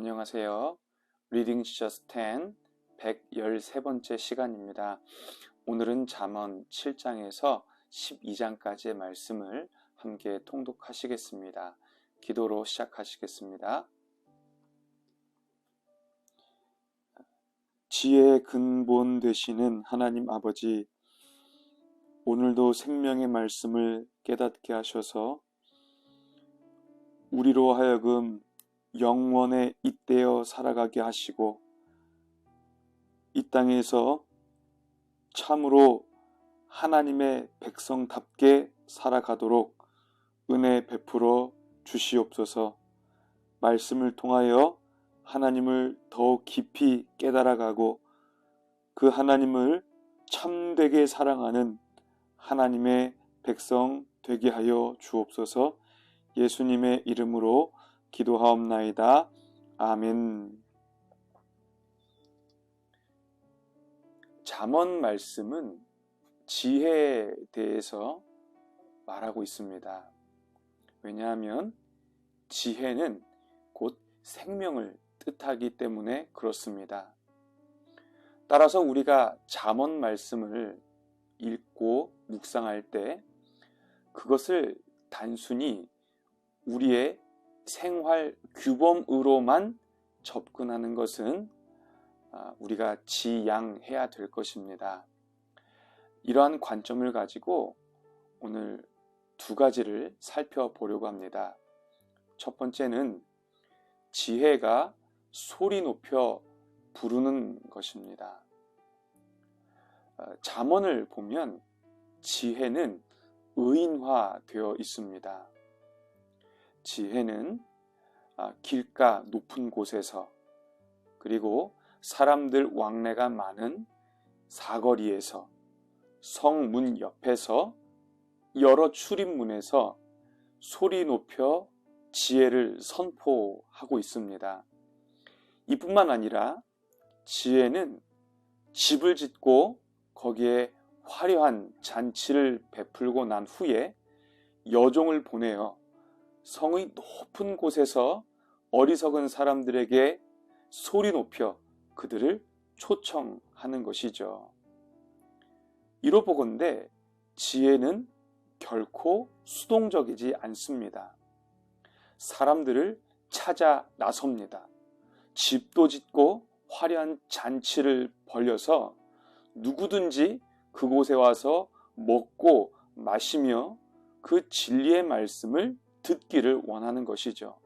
안녕하세요. 리딩 지저스 10 113번째 시간입니다. 오늘은 잠언 7장에서 12장까지의 말씀을 함께 통독하시겠습니다. 기도로 시작하시겠습니다. 지혜의 근본 되시는 하나님 아버지, 오늘도 생명의 말씀을 깨닫게 하셔서 우리로 하여금 영원에 잇대어 살아가게 하시고 이 땅에서 참으로 하나님의 백성답게 살아가도록 은혜 베풀어 주시옵소서. 말씀을 통하여 하나님을 더욱 깊이 깨달아가고 그 하나님을 참되게 사랑하는 하나님의 백성 되게 하여 주옵소서. 예수님의 이름으로 기도하옵나이다. 아멘. 잠언 말씀은 지혜에 대해서 말하고 있습니다. 왜냐하면 지혜는 곧 생명을 뜻하기 때문에 그렇습니다. 따라서 우리가 잠언 말씀을 읽고 묵상할 때 그것을 단순히 우리의 생활 규범으로만 접근하는 것은 우리가 지양해야 될 것입니다. 이러한 관점을 가지고 오늘 두 가지를 살펴보려고 합니다. 첫 번째는 지혜가 소리 높여 부르는 것입니다. 잠언을 보면 지혜는 의인화되어 있습니다. 지혜는 길가 높은 곳에서 그리고 사람들 왕래가 많은 사거리에서 성문 옆에서 여러 출입문에서 소리 높여 지혜를 선포하고 있습니다. 이뿐만 아니라 지혜는 집을 짓고 거기에 화려한 잔치를 베풀고 난 후에 여종을 보내어 성의 높은 곳에서 어리석은 사람들에게 소리 높여 그들을 초청하는 것이죠. 이로 보건대 지혜는 결코 수동적이지 않습니다. 사람들을 찾아 나섭니다. 집도 짓고 화려한 잔치를 벌여서 누구든지 그곳에 와서 먹고 마시며 그 진리의 말씀을 듣기를 원하는 것이죠.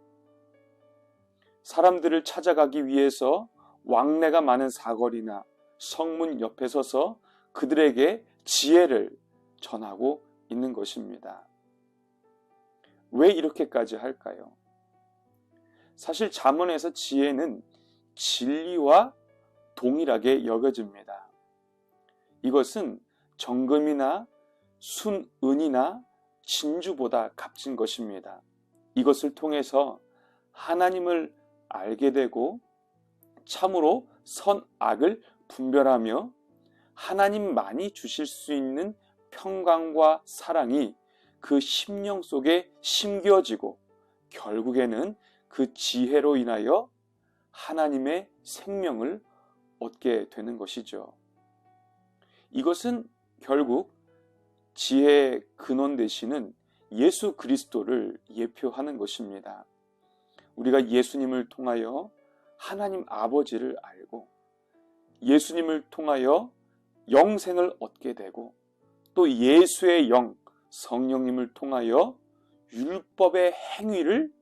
사람들을 찾아가기 위해서 왕래가 많은 사거리나 성문 옆에 서서 그들에게 지혜를 전하고 있는 것입니다. 왜 이렇게까지 할까요? 사실 잠언에서 지혜는 진리와 동일하게 여겨집니다. 이것은 정금이나 순은이나 진주보다 값진 것입니다. 이것을 통해서 하나님을 알게 되고 참으로 선악을 분별하며 하나님만이 주실 수 있는 평강과 사랑이 그 심령 속에 심겨지고 결국에는 그 지혜로 인하여 하나님의 생명을 얻게 되는 것이죠. 이것은 결국 지혜의 근원 되시는 예수 그리스도를 예표하는 것입니다. 우리가 예수님을 통하여 하나님 아버지를 알고 예수님을 통하여 영생을 얻게 되고 또 예수의 영 성령님을 통하여 율법의 행위를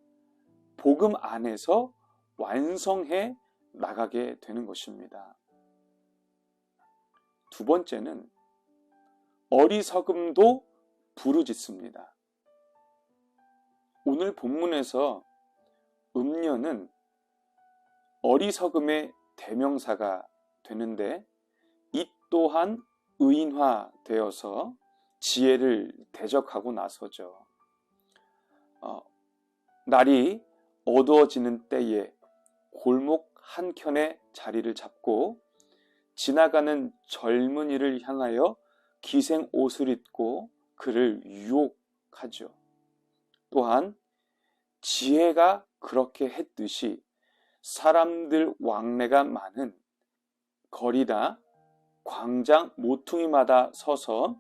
복음 안에서 완성해 나가게 되는 것입니다. 두 번째는 어리석음도 부르짖습니다. 오늘 본문에서 음녀는 어리석음의 대명사가 되는데 이 또한 의인화되어서 지혜를 대적하고 나서죠. 날이 어두워지는 때에 골목 한켠에 자리를 잡고 지나가는 젊은이를 향하여 기생 옷을 입고 그를 유혹하죠. 또한 지혜가 그렇게 했듯이 사람들 왕래가 많은 거리다 광장 모퉁이마다 서서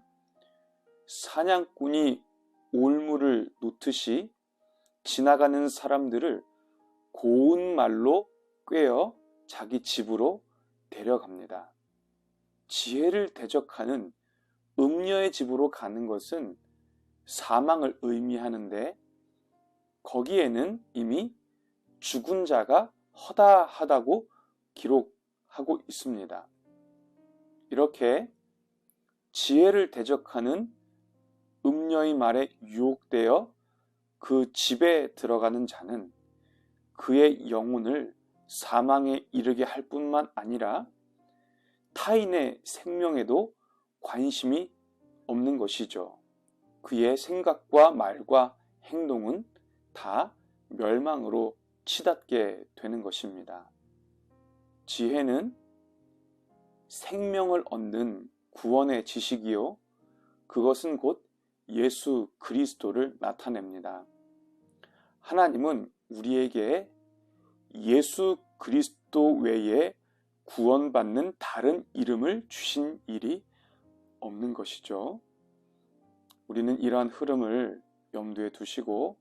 사냥꾼이 올무를 놓듯이 지나가는 사람들을 고운 말로 꿰어 자기 집으로 데려갑니다. 지혜를 대적하는 음녀의 집으로 가는 것은 사망을 의미하는데 거기에는 이미 죽은 자가 허다하다고 기록하고 있습니다. 이렇게 지혜를 대적하는 음녀의 말에 유혹되어 그 집에 들어가는 자는 그의 영혼을 사망에 이르게 할 뿐만 아니라 타인의 생명에도 관심이 없는 것이죠. 그의 생각과 말과 행동은 다 멸망으로 치닫게 되는 것입니다. 지혜는 생명을 얻는 구원의 지식이요, 그것은 곧 예수 그리스도를 나타냅니다. 하나님은 우리에게 예수 그리스도 외에 구원받는 다른 이름을 주신 일이 없는 것이죠. 우리는 이러한 흐름을 염두에 두시고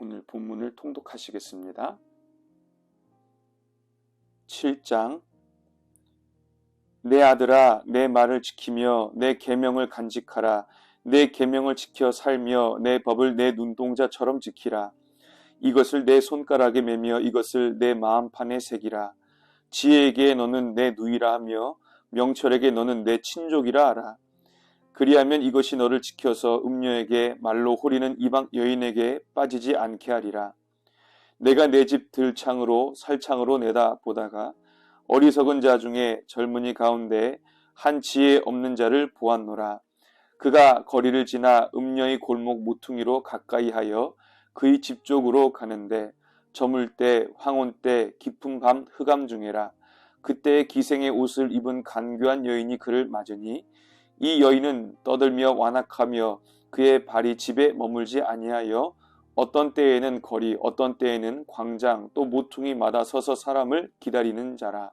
오늘 본문을 통독하시겠습니다. 7장 내 아들아 내 말을 지키며 내 계명을 간직하라. 내 계명을 지켜 살며 내 법을 내 눈동자처럼 지키라. 이것을 내 손가락에 매며 이것을 내 마음판에 새기라. 지혜에게 너는 내 누이라 하며 명철에게 너는 내 친족이라 하라. 그리하면 이것이 너를 지켜서 음녀에게 말로 호리는 이방 여인에게 빠지지 않게 하리라. 내가 내 집 들창으로 살창으로 내다보다가 어리석은 자 중에 젊은이 가운데 한 지혜 없는 자를 보았노라. 그가 거리를 지나 음녀의 골목 모퉁이로 가까이하여 그의 집 쪽으로 가는데 저물 때 황혼 때 깊은 밤 흑암 중에라. 그때 기생의 옷을 입은 간교한 여인이 그를 맞으니 이 여인은 떠들며 완악하며 그의 발이 집에 머물지 아니하여 어떤 때에는 거리 어떤 때에는 광장 또 모퉁이마다 서서 사람을 기다리는 자라.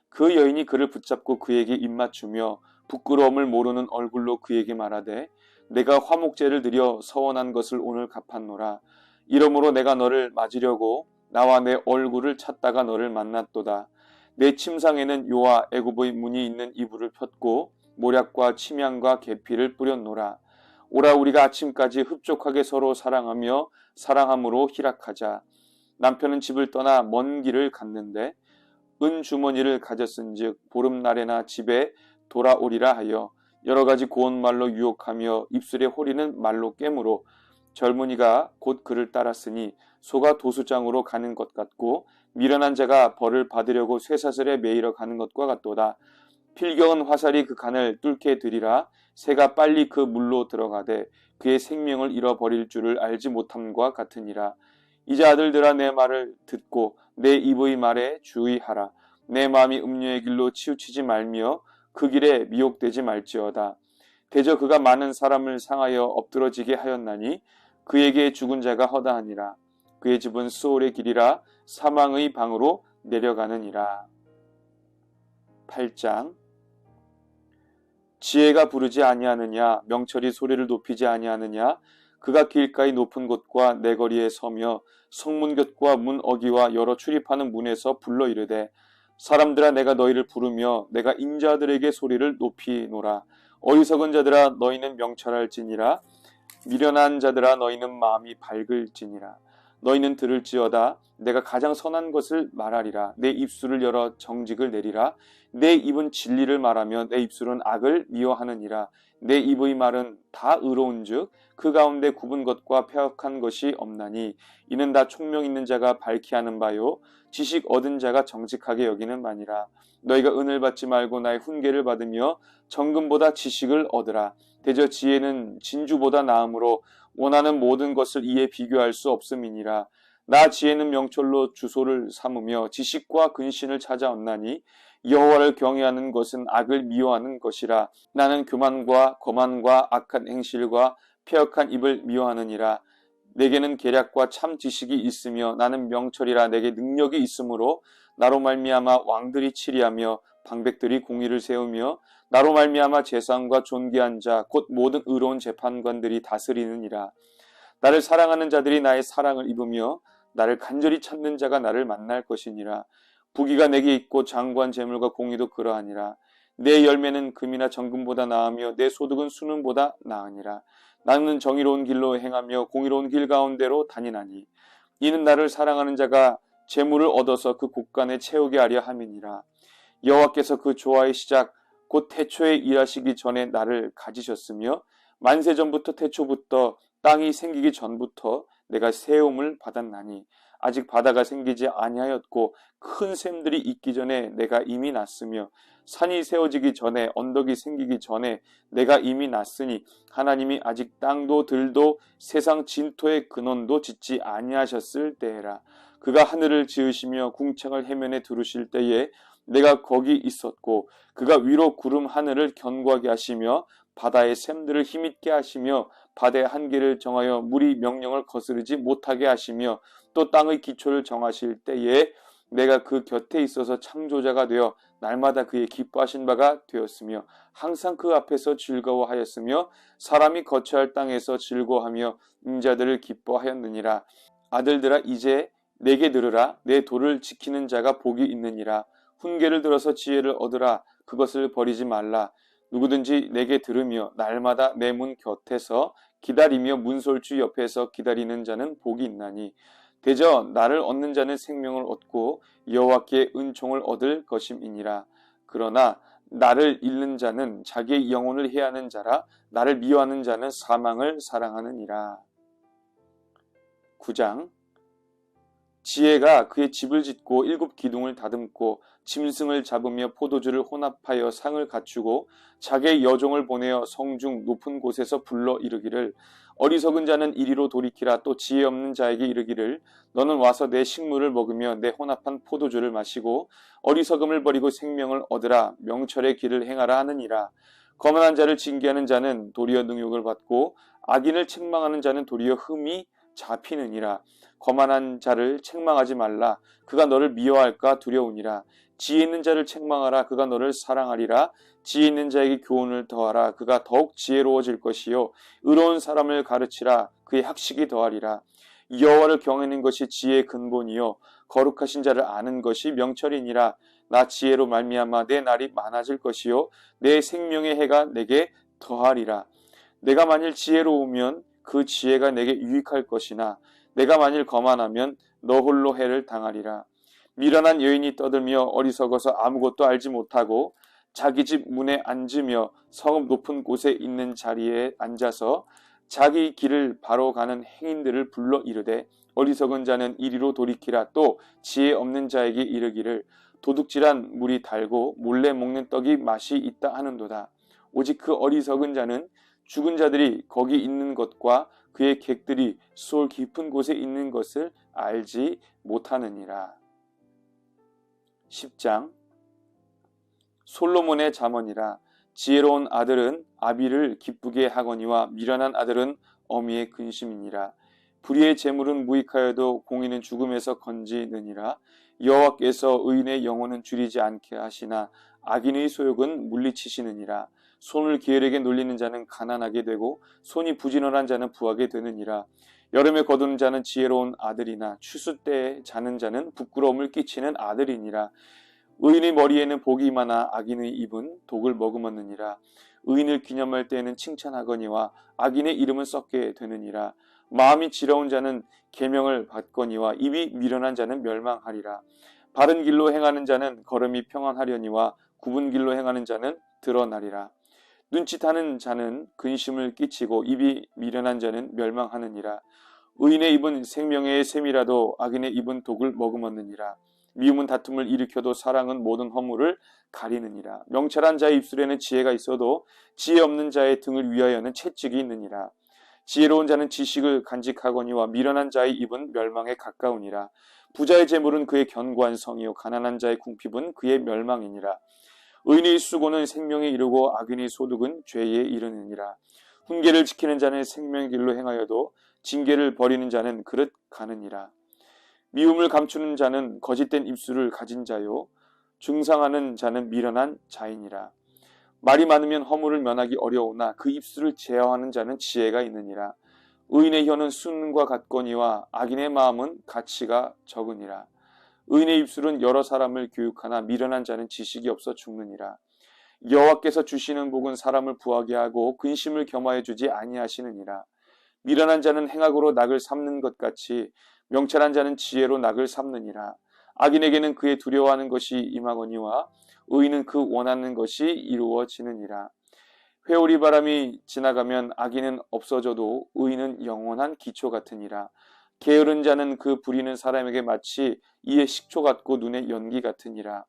그 여인이 그를 붙잡고 그에게 입맞추며 부끄러움을 모르는 얼굴로 그에게 말하되 내가 화목제를 드려 서원한 것을 오늘 갚았노라. 이러므로 내가 너를 맞으려고 나와 내 얼굴을 찾다가 너를 만났도다. 내 침상에는 요와 애굽의 문이 있는 이불을 폈고 모략과 침향과 계피를 뿌렸노라. 오라 우리가 아침까지 흡족하게 서로 사랑하며 사랑함으로 희락하자. 남편은 집을 떠나 먼 길을 갔는데 은주머니를 가졌은즉 보름날에나 집에 돌아오리라 하여 여러 가지 고운 말로 유혹하며 입술에 호리는 말로 깨므로 젊은이가 곧 그를 따랐으니 소가 도수장으로 가는 것 같고 미련한 자가 벌을 받으려고 쇠사슬에 매이러 가는 것과 같도다. 필경은 화살이 그 간을 뚫게 되리라. 새가 빨리 그 물로 들어가되 그의 생명을 잃어버릴 줄을 알지 못함과 같으니라. 이제 아들들아 내 말을 듣고 내 입의 말에 주의하라. 내 마음이 음녀의 길로 치우치지 말며 그 길에 미혹되지 말지어다. 대저 그가 많은 사람을 상하여 엎드러지게 하였나니 그에게 죽은 자가 허다하니라. 그의 집은 수올의 길이라 사망의 방으로 내려가느니라. 8장 지혜가 부르지 아니하느냐 명철이 소리를 높이지 아니하느냐 그가 길가의 높은 곳과 내거리에 서며 성문 곁과 문 어기와 여러 출입하는 문에서 불러 이르되 사람들아 내가 너희를 부르며 내가 인자들에게 소리를 높이노라. 어리석은 자들아 너희는 명철할지니라. 미련한 자들아 너희는 마음이 밝을지니라. 너희는 들을지어다. 내가 가장 선한 것을 말하리라. 내 입술을 열어 정직을 내리라. 내 입은 진리를 말하며 내 입술은 악을 미워하느니라. 내 입의 말은 다 의로운즉 그 가운데 굽은 것과 폐역한 것이 없나니 이는 다 총명 있는 자가 밝히 하는 바요 지식 얻은 자가 정직하게 여기는 바니라. 너희가 은을 받지 말고 나의 훈계를 받으며 정금보다 지식을 얻으라. 대저 지혜는 진주보다 나음으로 원하는 모든 것을 이에 비교할 수 없음이니라. 나 지혜는 명철로 주소를 삼으며 지식과 근신을 찾아왔나니 여호와를 경외하는 것은 악을 미워하는 것이라. 나는 교만과 거만과 악한 행실과 폐역한 입을 미워하느니라. 내게는 계략과 참 지식이 있으며 나는 명철이라 내게 능력이 있으므로 나로 말미암아 왕들이 치리하며 방백들이 공의를 세우며 나로 말미암아 재상과 존귀한 자 곧 모든 의로운 재판관들이 다스리느니라. 나를 사랑하는 자들이 나의 사랑을 입으며 나를 간절히 찾는 자가 나를 만날 것이니라. 부귀가 내게 있고 장구한 재물과 공의도 그러하니라. 내 열매는 금이나 정금보다 나으며 내 소득은 수는보다 나으니라. 나는 정의로운 길로 행하며 공의로운 길 가운데로 다니나니 이는 나를 사랑하는 자가 재물을 얻어서 그 곳간에 채우게 하려 함이니라. 여호와께서 그 조화의 시작 곧 태초에 일하시기 전에 나를 가지셨으며 만세 전부터 태초부터 땅이 생기기 전부터 내가 세움을 받았나니 아직 바다가 생기지 아니하였고 큰 샘들이 있기 전에 내가 이미 났으며 산이 세워지기 전에 언덕이 생기기 전에 내가 이미 났으니 하나님이 아직 땅도 들도 세상 진토의 근원도 짓지 아니하셨을 때에라. 그가 하늘을 지으시며 궁창을 해면에 두르실 때에 내가 거기 있었고 그가 위로 구름 하늘을 견고하게 하시며 바다의 샘들을 힘있게 하시며 바다의 한계를 정하여 물이 명령을 거스르지 못하게 하시며 또 땅의 기초를 정하실 때에 내가 그 곁에 있어서 창조자가 되어 날마다 그의 기뻐하신 바가 되었으며 항상 그 앞에서 즐거워하였으며 사람이 거처할 땅에서 즐거워하며 인자들을 기뻐하였느니라. 아들들아 이제 내게 들으라. 내 도를 지키는 자가 복이 있느니라. 훈계를 들어서 지혜를 얻으라. 그것을 버리지 말라. 누구든지 내게 들으며 날마다 내 문 곁에서 기다리며 문설주 옆에서 기다리는 자는 복이 있나니 대저 나를 얻는 자는 생명을 얻고 여호와께 은총을 얻을 것임이니라. 그러나 나를 잃는 자는 자기의 영혼을 해하는 자라. 나를 미워하는 자는 사망을 사랑하느니라. 9장 지혜가 그의 집을 짓고 7 기둥을 다듬고 짐승을 잡으며 포도주를 혼합하여 상을 갖추고 자기의 여종을 보내어 성중 높은 곳에서 불러 이르기를 어리석은 자는 이리로 돌이키라. 또 지혜 없는 자에게 이르기를 너는 와서 내 식물을 먹으며 내 혼합한 포도주를 마시고 어리석음을 버리고 생명을 얻으라. 명철의 길을 행하라 하느니라. 거만한 자를 징계하는 자는 도리어 능욕을 받고 악인을 책망하는 자는 도리어 흠이 잡히느니라. 거만한 자를 책망하지 말라. 그가 너를 미워할까 두려우니라. 지혜 있는 자를 책망하라. 그가 너를 사랑하리라. 지혜 있는 자에게 교훈을 더하라. 그가 더욱 지혜로워질 것이요 의로운 사람을 가르치라. 그의 학식이 더하리라. 여호와를 경외하는 것이 지혜의 근본이요 거룩하신 자를 아는 것이 명철이니라. 나 지혜로 말미암아 내 날이 많아질 것이요 내 생명의 해가 내게 더하리라. 내가 만일 지혜로우면 그 지혜가 내게 유익할 것이나 내가 만일 거만하면 너 홀로 해를 당하리라. 미련한 여인이 떠들며 어리석어서 아무것도 알지 못하고 자기 집 문에 앉으며 성읍 높은 곳에 있는 자리에 앉아서 자기 길을 바로 가는 행인들을 불러 이르되 어리석은 자는 이리로 돌이키라. 또 지혜 없는 자에게 이르기를 도둑질한 물이 달고 몰래 먹는 떡이 맛이 있다 하는도다. 오직 그 어리석은 자는 죽은 자들이 거기 있는 것과 그의 객들이 수월 깊은 곳에 있는 것을 알지 못하느니라. 10장 솔로몬의 잠언이라. 지혜로운 아들은 아비를 기쁘게 하거니와 미련한 아들은 어미의 근심이니라. 불의의 재물은 무익하여도 공의는 죽음에서 건지느니라. 여호와께서 의인의 영혼은 줄이지 않게 하시나 악인의 소욕은 물리치시느니라. 손을 게으르게 놀리는 자는 가난하게 되고 손이 부지런한 자는 부하게 되느니라. 여름에 거두는 자는 지혜로운 아들이나 추수 때에 자는 자는 부끄러움을 끼치는 아들이니라. 의인의 머리에는 복이 많아 악인의 입은 독을 머금었느니라. 의인을 기념할 때에는 칭찬하거니와 악인의 이름은 썩게 되느니라. 마음이 지러운 자는 계명을 받거니와 입이 미련한 자는 멸망하리라. 바른 길로 행하는 자는 걸음이 평안하려니와 굽은 길로 행하는 자는 드러나리라. 눈짓하는 자는 근심을 끼치고 입이 미련한 자는 멸망하느니라. 의인의 입은 생명의 샘이라도 악인의 입은 독을 머금었느니라. 미움은 다툼을 일으켜도 사랑은 모든 허물을 가리느니라. 명철한 자의 입술에는 지혜가 있어도 지혜 없는 자의 등을 위하여는 채찍이 있느니라. 지혜로운 자는 지식을 간직하거니와 미련한 자의 입은 멸망에 가까우니라. 부자의 재물은 그의 견고한 성이요 가난한 자의 궁핍은 그의 멸망이니라. 의인의 수고는 생명에 이르고 악인의 소득은 죄에 이르느니라. 훈계를 지키는 자는 생명의 길로 행하여도 징계를 버리는 자는 그릇 가느니라. 미움을 감추는 자는 거짓된 입술을 가진 자요 중상하는 자는 미련한 자이니라. 말이 많으면 허물을 면하기 어려우나 그 입술을 제어하는 자는 지혜가 있느니라. 의인의 혀는 순과 같거니와 악인의 마음은 가치가 적으니라. 의인의 입술은 여러 사람을 교육하나 미련한 자는 지식이 없어 죽느니라. 여호와께서 주시는 복은 사람을 부하게 하고 근심을 겸하여 주지 아니하시느니라. 미련한 자는 행악으로 낙을 삼는 것 같이 명철한 자는 지혜로 낙을 삼느니라. 악인에게는 그의 두려워하는 것이 임하거니와 의인은 그 원하는 것이 이루어지느니라. 회오리 바람이 지나가면 악인은 없어져도 의인은 영원한 기초 같으니라. 게으른 자는 그 부리는 사람에게 마치 이에 식초 같고 눈에 연기 같으니라.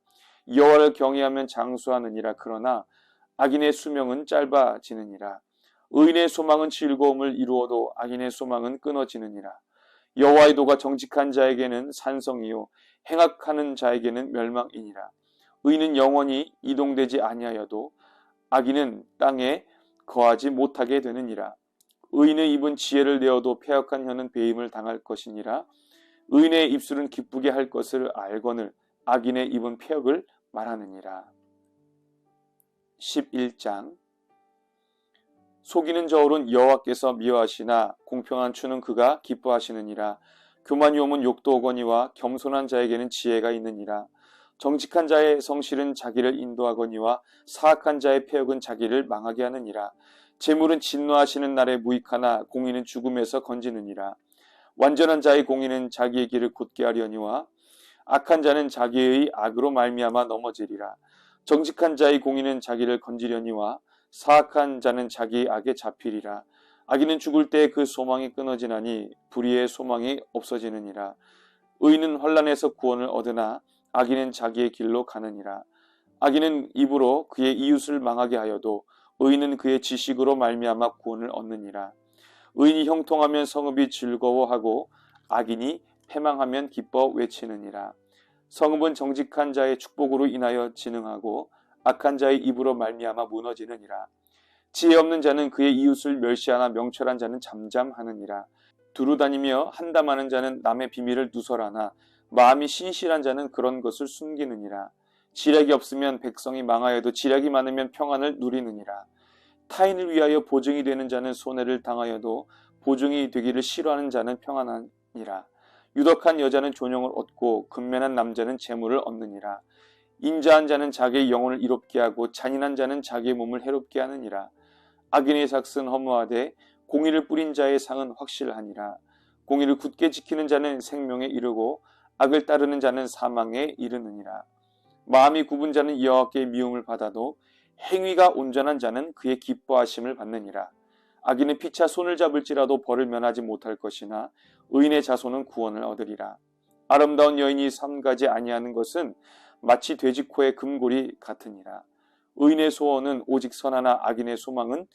여호와를 경외하면 장수하느니라. 그러나 악인의 수명은 짧아지느니라. 의인의 소망은 즐거움을 이루어도 악인의 소망은 끊어지느니라. 여호와의 도가 정직한 자에게는 산성이요 행악하는 자에게는 멸망이니라. 의인은 영원히 이동되지 아니하여도 악인은 땅에 거하지 못하게 되느니라. 의인의 입은 지혜를 내어도 패역한 혀는 배임을 당할 것이니라. 의인의 입술은 기쁘게 할 것을 알거늘 악인의 입은 패역을 말하느니라. 11장. 속이는 저울은 여호와께서 미워하시나 공평한 추는 그가 기뻐하시느니라. 교만이 오면 욕도 오거니와 겸손한 자에게는 지혜가 있느니라. 정직한 자의 성실은 자기를 인도하거니와 사악한 자의 패역은 자기를 망하게 하느니라. 재물은 진노하시는 날에 무익하나 공의는 죽음에서 건지느니라. 완전한 자의 공의는 자기의 길을 곧게 하려니와 악한 자는 자기의 악으로 말미암아 넘어지리라. 정직한 자의 공의는 자기를 건지려니와 사악한 자는 자기의 악에 잡히리라. 악인은 죽을 때 그 소망이 끊어지나니 불의의 소망이 없어지느니라. 의인은 환난에서 구원을 얻으나 악인은 자기의 길로 가느니라. 악인은 입으로 그의 이웃을 망하게 하여도 의인은 그의 지식으로 말미암아 구원을 얻느니라. 의인이 형통하면 성읍이 즐거워하고 악인이 패망하면 기뻐 외치느니라. 성읍은 정직한 자의 축복으로 인하여 진흥하고 악한 자의 입으로 말미암아 무너지느니라. 지혜 없는 자는 그의 이웃을 멸시하나 명철한 자는 잠잠하느니라. 두루다니며 한담하는 자는 남의 비밀을 누설하나 마음이 신실한 자는 그런 것을 숨기느니라. 지략이 없으면 백성이 망하여도 지략이 많으면 평안을 누리느니라. 타인을 위하여 보증이 되는 자는 손해를 당하여도 보증이 되기를 싫어하는 자는 평안하니라. 유덕한 여자는 존영을 얻고 근면한 남자는 재물을 얻느니라. 인자한 자는 자기의 영혼을 이롭게 하고 잔인한 자는 자기의 몸을 해롭게 하느니라. 악인의 삭은 허무하되 공의를 뿌린 자의 상은 확실하니라. 공의를 굳게 지키는 자는 생명에 이르고 악을 따르는 자는 사망에 이르느니라. 마음이 굽은 자는 여호와께 미움을 받아도 행위가 온전한 자는 그의 기뻐하심을 받느니라. 악인은 피차 손을 잡을지라도 벌을 면하지 못할 것이나 의인의 자손은 구원을 얻으리라. 아름다운 여인이 삼가지 아니하는 것은 마치 돼지 코의 금골이 같으니라. 의인의 소원은 오직 선하나 악인의 소망은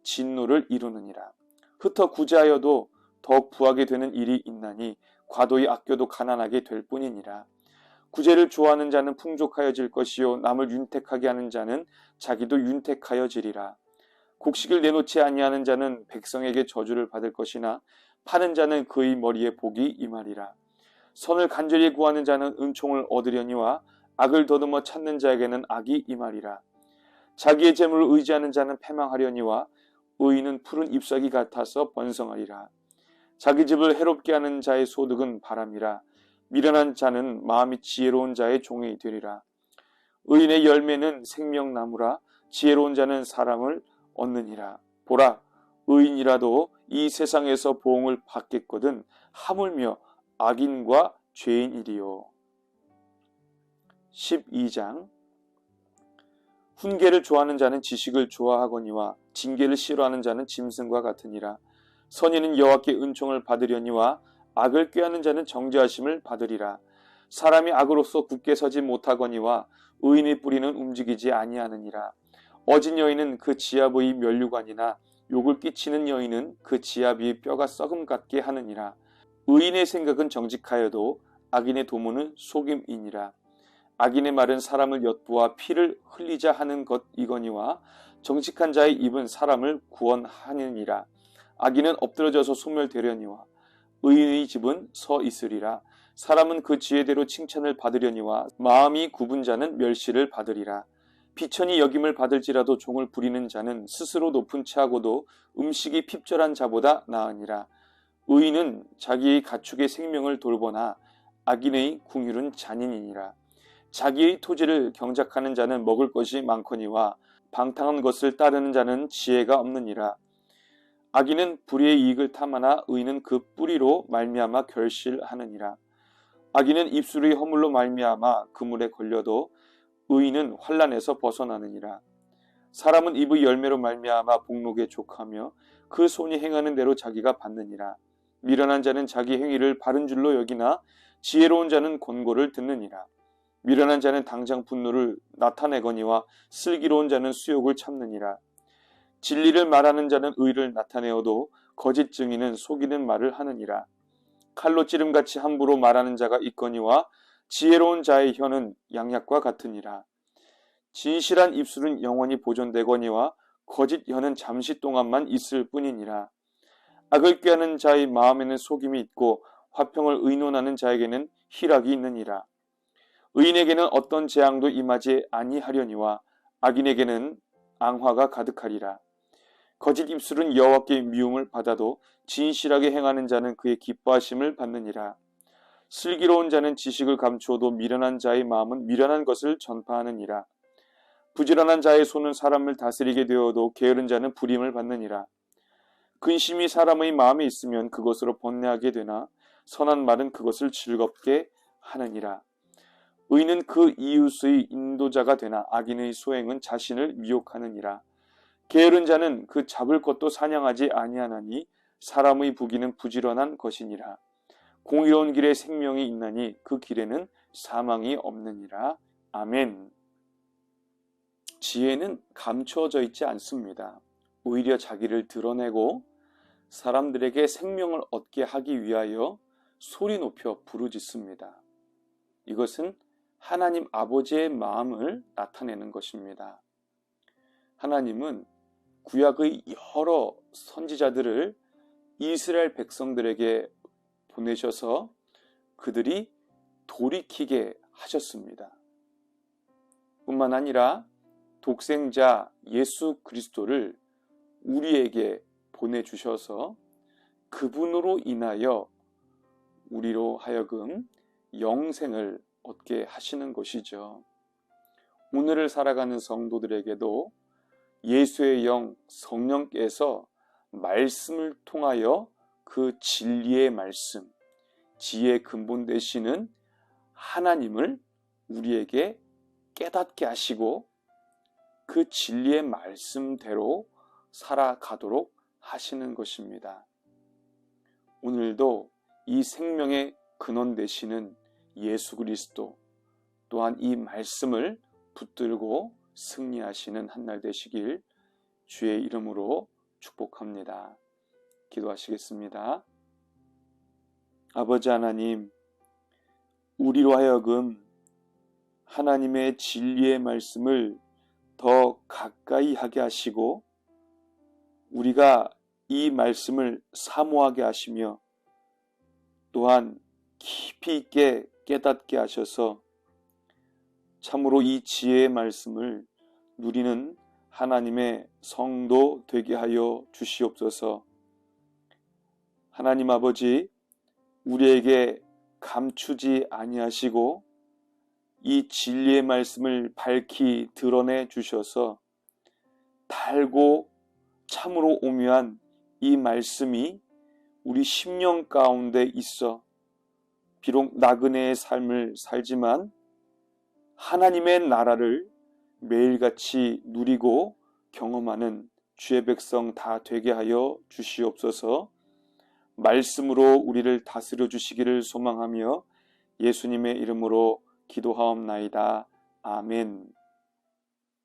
진노를 이루느니라. 흩어 구제하여도 더욱 부하게 되는 일이 있나니 과도히 아껴도 가난하게 될 뿐이니라. 구제를 좋아하는 자는 풍족하여질 것이요 남을 윤택하게 하는 자는 자기도 윤택하여지리라. 곡식을 내놓지 아니하는 자는 백성에게 저주를 받을 것이나 파는 자는 그의 머리에 복이 임하리라. 선을 간절히 구하는 자는 은총을 얻으려니와 악을 더듬어 찾는 자에게는 악이 임하리라. 자기의 재물을 의지하는 자는 패망하려니와 의인은 푸른 잎사귀 같아서 번성하리라. 자기 집을 해롭게 하는 자의 소득은 바람이라. 미련한 자는 마음이 지혜로운 자의 종이 되리라. 의인의 열매는 생명나무라. 지혜로운 자는 사람을 얻느니라. 보라, 의인이라도 이 세상에서 보응을 받겠거든 하물며 악인과 죄인이리요. 12장. 훈계를 좋아하는 자는 지식을 좋아하거니와 징계를 싫어하는 자는 짐승과 같으니라. 선인은 여호와께 은총을 받으려니와 악을 꾀하는 자는 정죄하심을 받으리라. 사람이 악으로서 굳게 서지 못하거니와 의인의 뿌리는 움직이지 아니하느니라. 어진 여인은 그 지압의 면류관이나 욕을 끼치는 여인은 그 지압이 뼈가 썩음 같게 하느니라. 의인의 생각은 정직하여도 악인의 도모는 속임이니라. 악인의 말은 사람을 엿보아 피를 흘리자 하는 것이거니와 정직한 자의 입은 사람을 구원하느니라. 악인은 엎드러져서 소멸되려니와 의인의 집은 서 있으리라. 사람은 그 지혜대로 칭찬을 받으려니와 마음이 굽은 자는 멸시를 받으리라. 비천이 여김을 받을지라도 종을 부리는 자는 스스로 높은 채하고도 음식이 핍절한 자보다 나으니라. 의인은 자기의 가축의 생명을 돌보나 악인의 궁휼은 잔인이니라. 자기의 토지를 경작하는 자는 먹을 것이 많거니와 방탕한 것을 따르는 자는 지혜가 없느니라. 악인은 불의의 이익을 탐하나 의인은 그 뿌리로 말미암아 결실하느니라. 악인은 입술의 허물로 말미암아 그물에 걸려도 의인은 환난에서 벗어나느니라. 사람은 입의 열매로 말미암아 복록에 족하며 그 손이 행하는 대로 자기가 받느니라. 미련한 자는 자기 행위를 바른 줄로 여기나 지혜로운 자는 권고를 듣느니라. 미련한 자는 당장 분노를 나타내거니와 슬기로운 자는 수욕을 참느니라. 진리를 말하는 자는 의를 나타내어도 거짓 증인은 속이는 말을 하느니라. 칼로 찌름같이 함부로 말하는 자가 있거니와 지혜로운 자의 혀는 양약과 같으니라. 진실한 입술은 영원히 보존되거니와 거짓 혀는 잠시 동안만 있을 뿐이니라. 악을 꾀하는 자의 마음에는 속임이 있고 화평을 의논하는 자에게는 희락이 있느니라. 의인에게는 어떤 재앙도 임하지 아니하려니와 악인에게는 앙화가 가득하리라. 거짓 입술은 여호와께 미움을 받아도 진실하게 행하는 자는 그의 기뻐하심을 받느니라. 슬기로운 자는 지식을 감추어도 미련한 자의 마음은 미련한 것을 전파하느니라. 부지런한 자의 손은 사람을 다스리게 되어도 게으른 자는 불임을 받느니라. 근심이 사람의 마음에 있으면 그것으로 번뇌하게 되나 선한 말은 그것을 즐겁게 하느니라. 의인은 그 이웃의 인도자가 되나 악인의 소행은 자신을 미혹하느니라. 게으른 자는 그 잡을 것도 사냥하지 아니하나니 사람의 부귀는 부지런한 것이니라. 공의로운 길에 생명이 있나니 그 길에는 사망이 없느니라. 아멘. 지혜는 감추어져 있지 않습니다. 오히려 자기를 드러내고 사람들에게 생명을 얻게 하기 위하여 소리 높여 부르짖습니다. 이것은 하나님 아버지의 마음을 나타내는 것입니다. 하나님은 구약의 여러 선지자들을 이스라엘 백성들에게 보내셔서 그들이 돌이키게 하셨습니다. 뿐만 아니라 독생자 예수 그리스도를 우리에게 보내주셔서 그분으로 인하여 우리로 하여금 영생을 얻게 하시는 것이죠. 오늘을 살아가는 성도들에게도 예수의 영 성령께서 말씀을 통하여 그 진리의 말씀, 지혜의 근본 되시는 하나님을 우리에게 깨닫게 하시고 그 진리의 말씀대로 살아가도록 하시는 것입니다. 오늘도 이 생명의 근원 되시는 예수 그리스도 또한 이 말씀을 붙들고 승리하시는 한날 되시길 주의 이름으로 축복합니다. 기도하시겠습니다. 아버지 하나님, 우리로 하여금 하나님의 진리의 말씀을 더 가까이 하게 하시고 우리가 이 말씀을 사모하게 하시며 또한 깊이 있게 깨닫게 하셔서 참으로 이 지혜의 말씀을 누리는 하나님의 성도 되게 하여 주시옵소서. 하나님 아버지, 우리에게 감추지 아니하시고 이 진리의 말씀을 밝히 드러내 주셔서 달고 참으로 오묘한 이 말씀이 우리 심령 가운데 있어 비록 나그네의 삶을 살지만 하나님의 나라를 매일같이 누리고 경험하는 주의 백성 다 되게 하여 주시옵소서. 말씀으로 우리를 다스려 주시기를 소망하며 예수님의 이름으로 기도하옵나이다. 아멘.